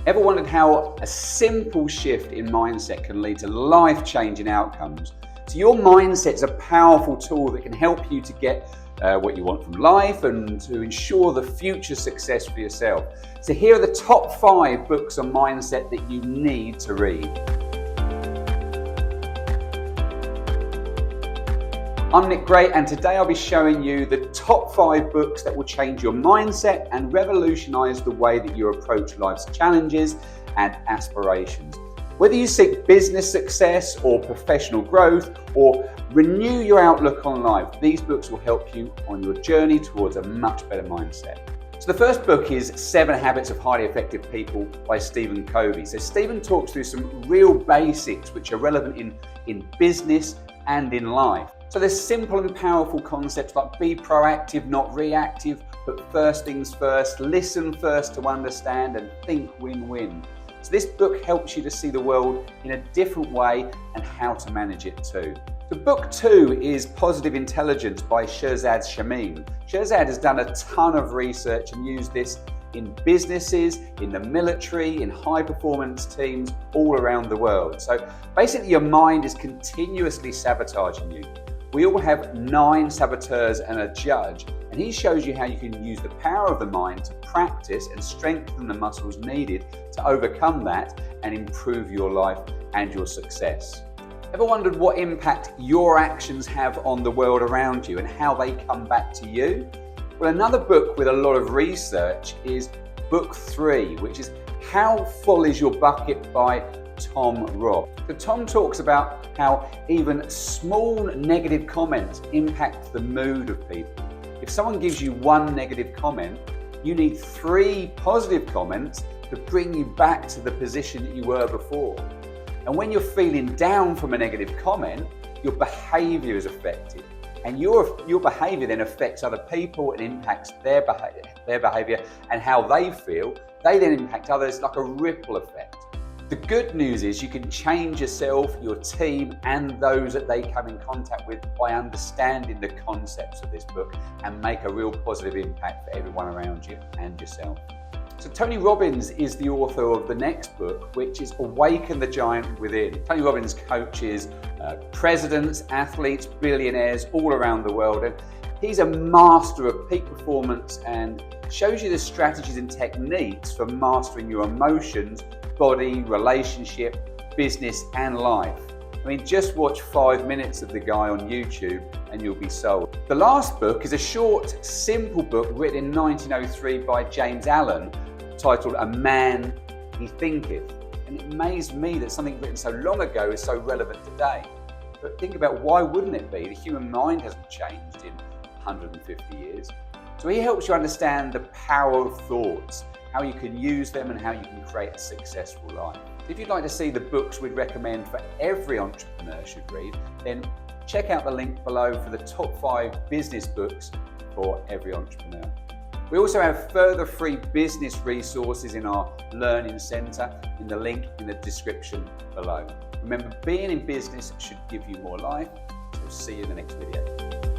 Ever wondered how a simple shift in mindset can lead to life-changing outcomes? So your mindset is a powerful tool that can help you to get what you want from life and to ensure the future success for yourself. So here are the top 5 books on mindset that you need to read. I'm Nick Gray, and today I'll be showing you the top 5 books that will change your mindset and revolutionize the way that you approach life's challenges and aspirations. Whether you seek business success or professional growth or renew your outlook on life, these books will help you on your journey towards a much better mindset. So the first book is 7 Habits of Highly Effective People by Stephen Covey. So Stephen talks through some real basics which are relevant in business and in life. So there's simple and powerful concepts like be proactive, not reactive, put first things first, listen first to understand, and think win-win. So this book helps you to see the world in a different way and how to manage it too. So book 2 is Positive Intelligence by Shirzad Chamine. Shirzad has done a ton of research and used this in businesses, in the military, in high performance teams all around the world. So basically your mind is continuously sabotaging you. We all have 9 saboteurs and a judge, and he shows you how you can use the power of the mind to practice and strengthen the muscles needed to overcome that and improve your life and your success. Ever wondered what impact your actions have on the world around you and how they come back to you? Well, another book with a lot of research is book 3, which is How Full Is Your Bucket by Tom Rath. So Tom talks about how even small negative comments impact the mood of people. If someone gives you 1 negative comment, you need 3 positive comments to bring you back to the position that you were before. And when you're feeling down from a negative comment, your behavior is affected. And your behavior then affects other people and impacts their behavior and how they feel. They then impact others like a ripple effect. The good news is you can change yourself, your team, and those that they come in contact with by understanding the concepts of this book and make a real positive impact for everyone around you and yourself. So Tony Robbins is the author of the next book, which is Awaken the Giant Within. Tony Robbins coaches presidents, athletes, billionaires all around the world, and he's a master of peak performance and shows you the strategies and techniques for mastering your emotions, body, relationship, business, and life. I mean, just watch 5 minutes of the guy on YouTube and you'll be sold. The last book is a short, simple book written in 1903 by James Allen titled A Man He Thinketh. And it amazed me that something written so long ago is so relevant today. But think about why wouldn't it be? The human mind hasn't changed in 150 years. So he helps you understand the power of thoughts, how you can use them and how you can create a successful life. If you'd like to see the books we'd recommend for every entrepreneur should read, then check out the link below for the top 5 business books for every entrepreneur. We also have further free business resources in our Learning Centre in the link in the description below. Remember, being in business should give you more life. So see you in the next video.